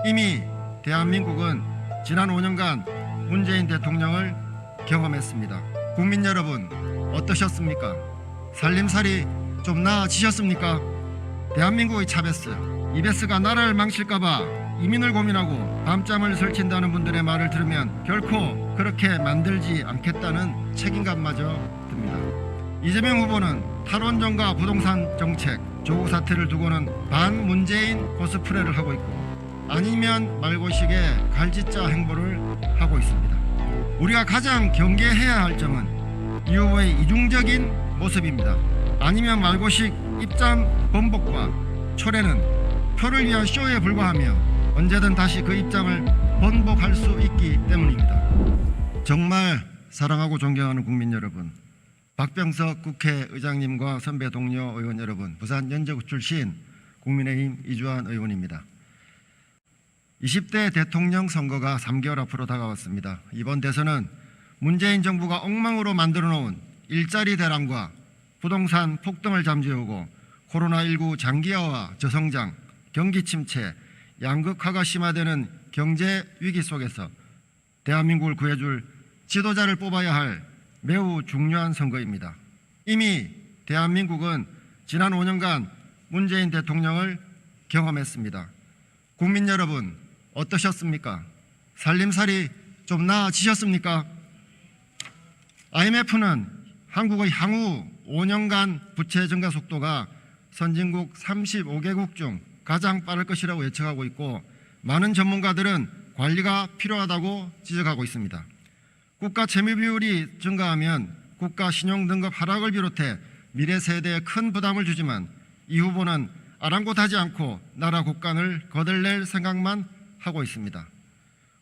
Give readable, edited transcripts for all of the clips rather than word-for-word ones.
이미 대한민국은 지난 5년간 문재인 대통령을 경험했습니다. 국민 여러분 어떠셨습니까? 살림살이 좀 나아지셨습니까? 대한민국의 차베스, 이베스가 나라를 망칠까봐 이민을 고민하고 밤잠을 설친다는 분들의 말을 들으면 결코 그렇게 만들지 않겠다는 책임감마저 듭니다. 이재명 후보는 탈원전과 부동산 정책, 조국 사태를 두고는 반문재인 코스프레를 하고 있고 아니면 말고식의 갈짓자 행보를 하고 있습니다. 우리가 가장 경계해야 할 점은 이 후보의 이중적인 모습입니다. 아니면 말고식 입장 번복과 초래는 표를 위한 쇼에 불과하며 언제든 다시 그 입장을 번복할 수 있기 때문입니다. 정말 사랑하고 존경하는 국민 여러분, 박병석 국회의장님과 선배 동료 의원 여러분, 부산 연저구 출신 국민의힘 이주환 의원입니다. 20대 대통령 선거가 3개월 앞으로 다가왔습니다. 이번 대선은 문재인 정부가 엉망으로 만들어 놓은 일자리 대란과 부동산 폭등을 잠재우고 코로나19 장기화와 저성장, 경기 침체, 양극화가 심화되는 경제 위기 속에서 대한민국을 구해줄 지도자를 뽑아야 할 매우 중요한 선거입니다. 이미 대한민국은 지난 5년간 문재인 대통령을 경험했습니다. 국민 여러분 어떠셨습니까? 살림살이 좀 나아지셨습니까? IMF는 한국의 향후 5년간 부채 증가 속도가 선진국 35개국 중 가장 빠를 것이라고 예측하고 있고 많은 전문가들은 관리가 필요하다고 지적하고 있습니다. 국가 채무 비율이 증가하면 국가 신용 등급 하락을 비롯해 미래 세대에 큰 부담을 주지만 이 후보는 아랑곳하지 않고 나라 국간을 거들낼 생각만 하고 있습니다.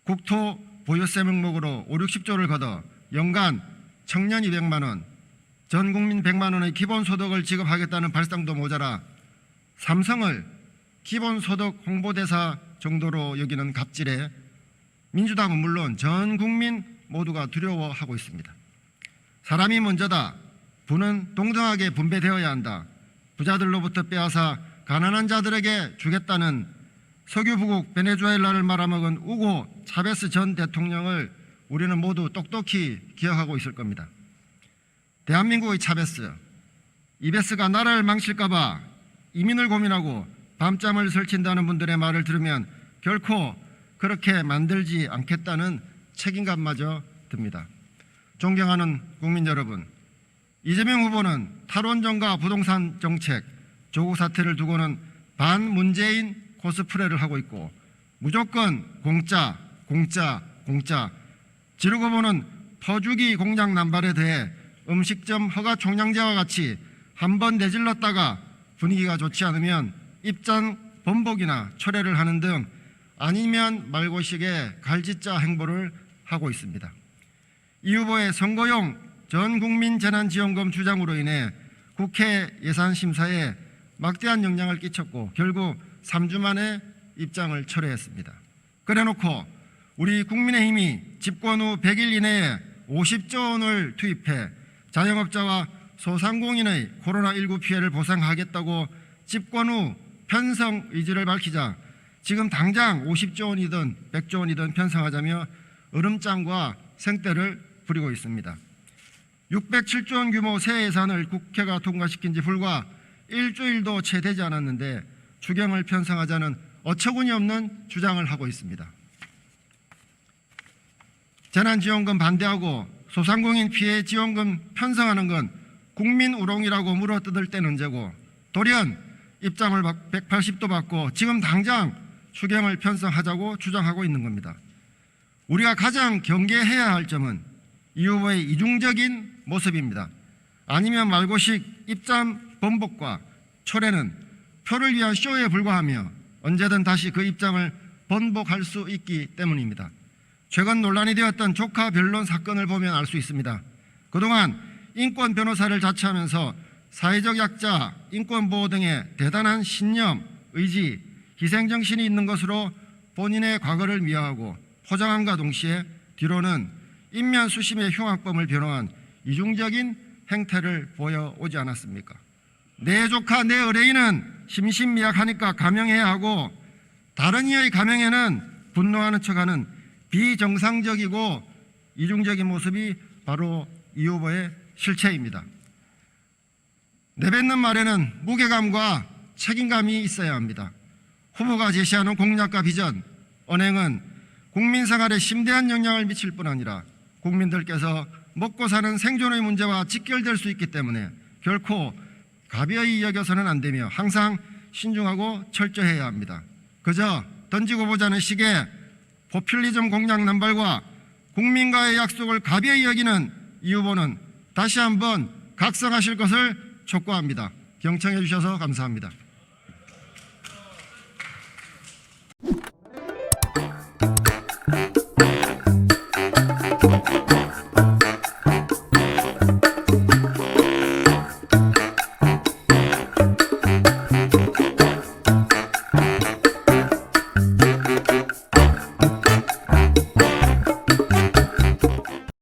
국토 보유세 명목으로 5, 60조를 걷어 연간 청년 200만 원, 전 국민 100만 원의 기본소득을 지급하겠다는 발상도 모자라 삼성을 기본소득 홍보대사 정도로 여기는 갑질에 민주당은 물론 전 국민 모두가 두려워하고 있습니다. 사람이 먼저다. 부는 동등하게 분배되어야 한다. 부자들로부터 빼앗아 가난한 자들에게 주겠다는 석유 부국 베네수엘라를 말아먹은 우고 차베스 전 대통령을 우리는 모두 똑똑히 기억하고 있을 겁니다. 대한민국의 차베스, 이베스가 나라를 망칠까봐 이민을 고민하고 밤잠을 설친다는 분들의 말을 들으면 결코 그렇게 만들지 않겠다는 책임감마저 듭니다. 존경하는 국민 여러분, 이재명 후보는 탈원전과 부동산 정책, 조국 사태를 두고는 반문재인 코스프레를 하고 있고 무조건 공짜, 공짜, 공짜, 지르고 보는 퍼주기 공장 남발에 대해 음식점 허가 총량제와 같이 한번 내질렀다가 분위기가 좋지 않으면 입장 번복이나 철회를 하는 등 아니면 말고식의 갈짓자 행보를 하고 있습니다. 이 후보의 선거용 전국민 재난지원금 주장으로 인해 국회 예산심사에 막대한 영향을 끼쳤고 결국 3주 만에 입장을 철회했습니다. 그래놓고 우리 국민의힘이 집권 후 100일 이내에 50조 원을 투입해 자영업자와 소상공인의 코로나19 피해를 보상하겠다고 집권 후 편성 의지를 밝히자 지금 당장 50조 원이든 100조 원이든 편성하자며 으름장과 생떼를 부리고 있습니다. 607조 원 규모 새 예산을 국회가 통과시킨 지 불과 일주일도 채 되지 않았는데 추경을 편성하자는 어처구니 없는 주장을 하고 있습니다. 재난지원금 반대하고 소상공인 피해 지원금 편성하는 건 국민 우롱이라고 물어뜯을 때는 언제고 돌연 입장을 180도 바꿔 지금 당장 추경을 편성하자고 주장하고 있는 겁니다. 우리가 가장 경계해야 할 점은 이 후보의 이중적인 모습입니다. 아니면 말고식 입장 번복과 초래는 표를 위한 쇼에 불과하며 언제든 다시 그 입장을 번복할 수 있기 때문입니다. 최근 논란이 되었던 조카 변론 사건을 보면 알 수 있습니다. 그동안 인권 변호사를 자처하면서 사회적 약자, 인권보호 등의 대단한 신념, 의지, 희생정신이 있는 것으로 본인의 과거를 미화하고 포장함과 동시에 뒤로는 인면수심의 흉악범을 변호한 이중적인 행태를 보여오지 않았습니까? 내 조카 내 의뢰인은 심신미약하니까 감형해야 하고 다른 이의 감행에는 분노하는 척하는 비정상적이고 이중적인 모습이 바로 이 후보의 실체입니다. 내뱉는 말에는 무게감과 책임감이 있어야 합니다. 후보가 제시하는 공약과 비전, 언행은 국민 생활에 심대한 영향을 미칠 뿐 아니라 국민들께서 먹고 사는 생존의 문제와 직결될 수 있기 때문에 결코 가벼이 여겨서는 안 되며 항상 신중하고 철저해야 합니다. 그저 던지고 보자는 식의 포퓰리즘 공약 남발과 국민과의 약속을 가벼이 여기는 이 후보는 다시 한번 각성하실 것을 촉구합니다. 경청해 주셔서 감사합니다.